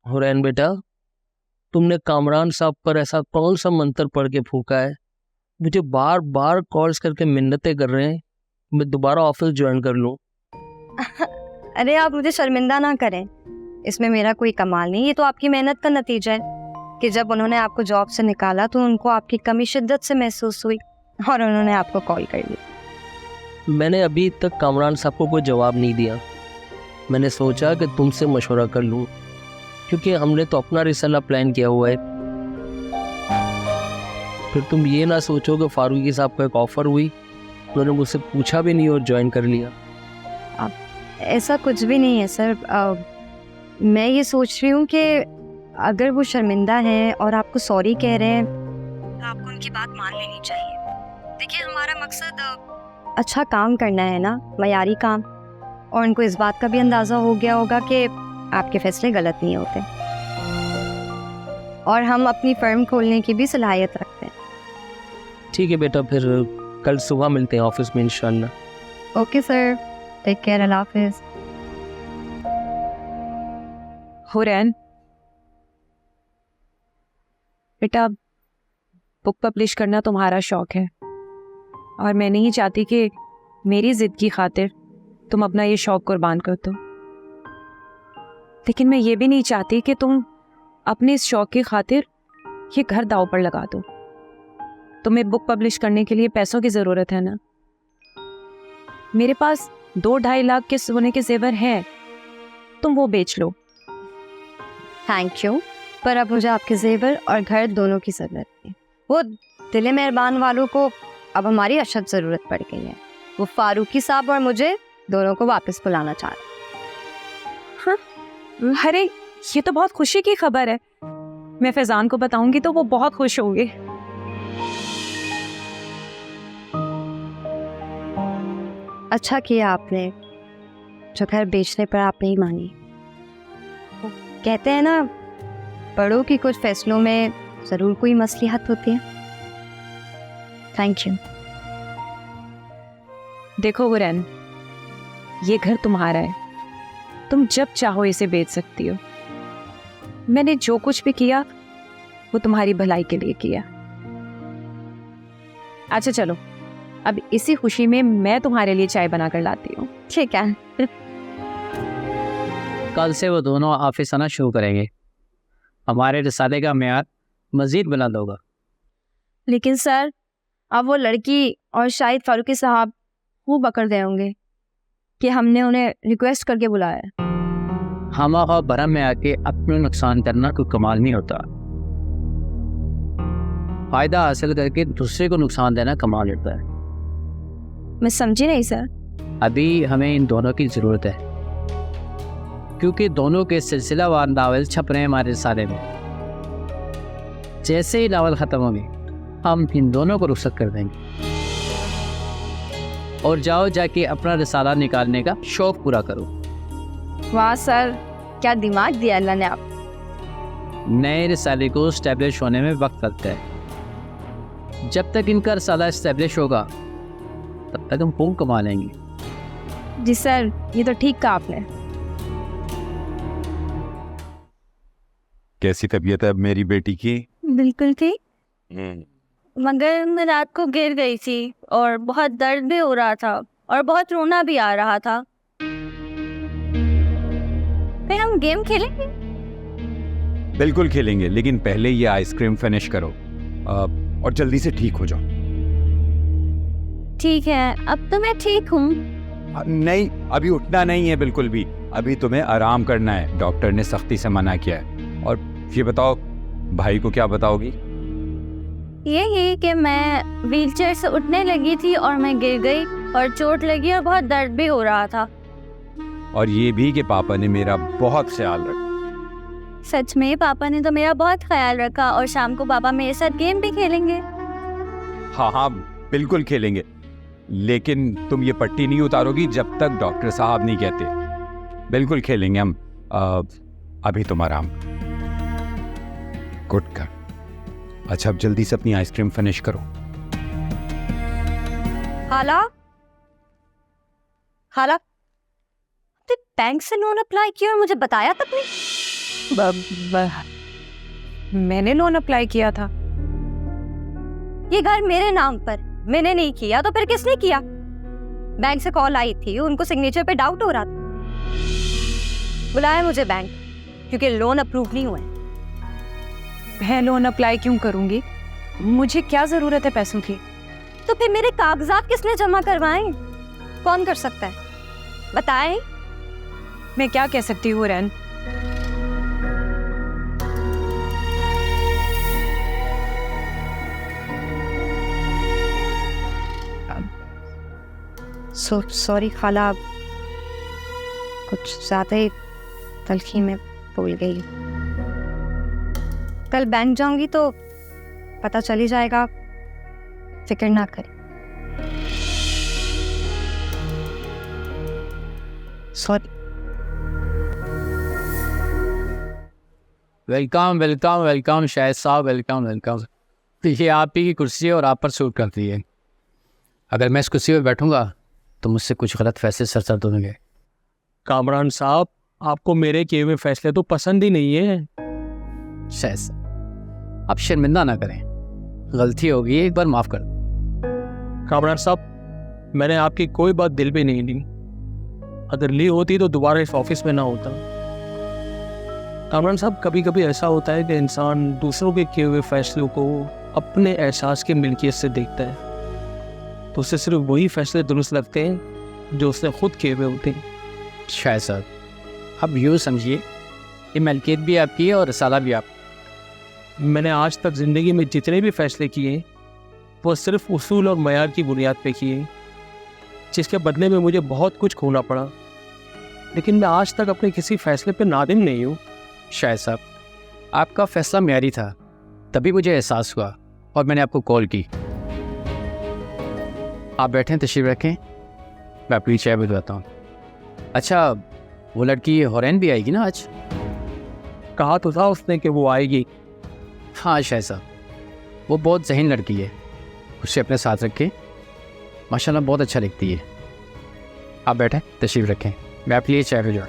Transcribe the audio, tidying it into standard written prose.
हुरैन बेटा, तुमने कामरान साहब पर ऐसा कौन सा मंत्र पढ़ के फूका है? मुझे बार बार कॉल्स करके मिन्नतें कर रहे हैं मैं दोबारा ऑफिस ज्वाइन कर लूं। अरे आप मुझे शर्मिंदा ना करें, इसमें मेरा कोई कमाल नहीं, ये तो आपकी मेहनत का नतीजा है कि जब उन्होंने आपको जॉब से निकाला तो उनको आपकी कमी शिद्दत से महसूस हुई और उन्होंने आपको कॉल कर लिया। मैंने अभी तक कामरान साहब को कोई जवाब नहीं दिया। मैंने सोचा कि तुमसे मशवरा कर लूं, क्योंकि हमने तो अपना रिसला प्लान किया हुआ है। फिर तुम ये ना सोचो कि फारूकी साहब को एक ऑफ़र हुई, उन्होंने मुझसे पूछा भी नहीं और ज्वाइन कर लिया। ऐसा कुछ भी नहीं है सर। मैं ये सोच रही हूँ कि अगर वो शर्मिंदा हैं और आपको सॉरी कह रहे हैं तो आपको उनकी बात मान लेनी चाहिए। देखिए, हमारा मकसद अच्छा काम करना है ना, मयारी काम, और उनको इस बात का भी अंदाज़ा हो गया होगा कि आपके फैसले गलत नहीं होते और हम अपनी फर्म खोलने की भी सलाहियत रखते हैं। ठीक है बेटा, फिर कल सुबह मिलते हैं ऑफिस में इंशाल्लाह। ओके सर, टेक केयर, अल्लाह हाफिज़। हुरैन बेटा, बुक पब्लिश करना तुम्हारा शौक है और मैं नहीं चाहती कि मेरी जिद की खातिर तुम अपना ये शौक कुर्बान कर दो, लेकिन मैं ये भी नहीं चाहती कि तुम अपने इस शौक की खातिर ये घर दांव पर लगा दो। तुम्हें बुक पब्लिश करने के लिए पैसों की ज़रूरत है ना? मेरे पास 2-2.5 लाख के सोने के जेवर हैं, तुम वो बेच लो। थैंक यू, पर अब मुझे आपके जेवर और घर दोनों की ज़रूरत है। वो दिल मेहरबान वालों को अब हमारी अशद ज़रूरत पड़ गई है। वो फारूकी साहब और मुझे दोनों को वापस बुलाना चाह रहे हैं। हाँ? अरे ये तो बहुत खुशी की खबर है। मैं फैजान को बताऊंगी तो वो बहुत खुश होंगे। अच्छा किया आपने जो घर बेचने पर आप नहीं मानी। कहते हैं ना, बड़ों की कुछ फैसलों में ज़रूर कोई मसलिहत होती है। Thank you. देखो हुरैन, ये घर तुम्हारा है, तुम जब चाहो इसे बेच सकती हो। मैंने जो कुछ भी किया वो तुम्हारी भलाई के लिए किया। अच्छा चलो, अब इसी खुशी में मैं तुम्हारे लिए चाय बना कर लाती हूँ। ठीक है। कल से वो दोनों ऑफिस आना शुरू करेंगे, हमारे रिसाले का मेयार मजीद बुलंद होगा। लेकिन सर, अब वो लड़की और शाहिद फारूकी साहब वो बकर गए होंगे कि हमने उन्हें रिक्वेस्ट करके बुलाया है। हम और भरम में आके अपना नुकसान करना कोई कमाल नहीं होता, फायदा हासिल करके दूसरे को नुकसान देना कमाल होता है। मैं समझी नहीं सर। अभी हमें इन दोनों की ज़रूरत है, क्योंकि दोनों के सिलसिलावार नावल छप रहे हैं हमारे रिसाले में। जैसे ही नावल ख़त्म होंगे हम इन दोनों को रुखसत कर देंगे और जाओ जाके अपना रिसाला निकालने का शौक़ पूरा करो। वाह सर, क्या दिमाग दिया अल्लाह ने आप। नए रिसाले को इस्टेब्लिश होने में वक्त लगता है। जब तक इनका रिसाला इस्टेब्लिश होगा तब तक हम खूब कमा लेंगे। जी सर, ये तो ठीक कहा आपने। कैसी तबीयत है अब मेरी बेटी की? बिल्कुल ठीक, मगर मैं रात को गिर गई थी और बहुत दर्द भी हो रहा था और बहुत रोना भी आ रहा था। फिर हम गेम खेलेंगे? बिल्कुल खेलेंगे, लेकिन पहले ये आइसक्रीम फिनिश करो और जल्दी से ठीक हो जाओ। ठीक है, अब तो मैं ठीक हूँ। नहीं, अभी उठना नहीं है बिल्कुल भी, अभी तुम्हें आराम करना है, डॉक्टर ने सख्ती से मना किया है। और ये बताओ, भाई को क्या बताओगी? यही कि मैं व्हीलचेयर से उठने लगी थी और मैं गिर गई और चोट लगी और बहुत दर्द भी हो रहा था। और ये भी कि पापा ने मेरा बहुत ख्याल रखा। सच में पापा ने तो मेरा बहुत ख्याल रखा और शाम को पापा मेरे साथ गेम भी खेलेंगे। हाँ हाँ बिल्कुल खेलेंगे, लेकिन तुम ये पट्टी नहीं उतारोगी जब तक डॉक्टर साहब नहीं कहते। बिल्कुल खेलेंगे हम। अभी तुम आराम। गुड कर। अच्छा, अब जल्दी से अपनी आइसक्रीम फिनिश करो। खाला, खाला, बैंक से लोन अप्लाई किया और मुझे बताया तक नहीं। मैंने लोन अप्लाई किया था। ये घर मेरे नाम पर, मैंने नहीं किया तो फिर किसने किया? बैंक से कॉल आई थी, उनको सिग्नेचर पे डाउट हो रहा था, बुलाया मुझे बैंक, क्योंकि लोन अप्रूव नहीं हुआ है। मैं लोन अप्लाई क्यों करूंगी? मुझे क्या जरूरत है पैसों की? तो फिर मेरे कागजात किसने जमा करवाए? कौन कर सकता है, बताएं? मैं क्या कह सकती हूँ रैन? सॉरी खाला, आप कुछ ज्यादा ही तलखी में बोल गई। कल बैंक जाऊंगी तो पता चल ही जाएगा, फिक्र ना करें। Sorry. Welcome welcome welcome Shahid साहब, वेलकम वेलकम। ये आप ही की कुर्सी है और आप पर सूट करती है। अगर मैं इस कुर्सी पर बैठूंगा तो मुझसे कुछ गलत फैसले सर होंगे। कामरान साहब, आपको मेरे किए हुए फैसले तो पसंद ही नहीं है। शायद साहब आप शर्मिंदा ना करें, गलती होगी, एक बार माफ़ कर दें। कामरान साहब, मैंने आपकी कोई बात दिल पे नहीं ली। अगर ली होती तो दोबारा इस ऑफिस में ना होता। कामरान साहब, कभी कभी ऐसा होता है कि इंसान दूसरों के किए हुए फैसलों को अपने एहसास की मिल्कियत से देखता है, तो उसे सिर्फ वही फैसले दुरुस्त लगते हैं जो उसने खुद किए हुए होते हैं। शायद साहब अब यूँ समझिए, ये मलकियत भी आपकी है और रसाला भी आप। मैंने आज तक ज़िंदगी में जितने भी फैसले किए वो सिर्फ उसूल और मयार की बुनियाद पे किए, जिसके बदले में मुझे बहुत कुछ खोना पड़ा, लेकिन मैं आज तक अपने किसी फैसले पे नादिम नहीं हूँ। शायद साहब आपका फैसला मेरी था, तभी मुझे एहसास हुआ और मैंने आपको कॉल की। आप बैठें, तशरीफ रखें, मैं अपनी चाय भिजवाता हूँ। अच्छा, वो लड़की हौरैन भी आएगी ना आज? कहा तो था उसने कि वो आएगी। हाँ शायद साहब, वो बहुत ज़हीन लड़की है, उसे अपने साथ रखें, माशाल्लाह बहुत अच्छा लिखती है। आप बैठें, तशरीफ रखें, मैं आपके लिए चाय भिजवा।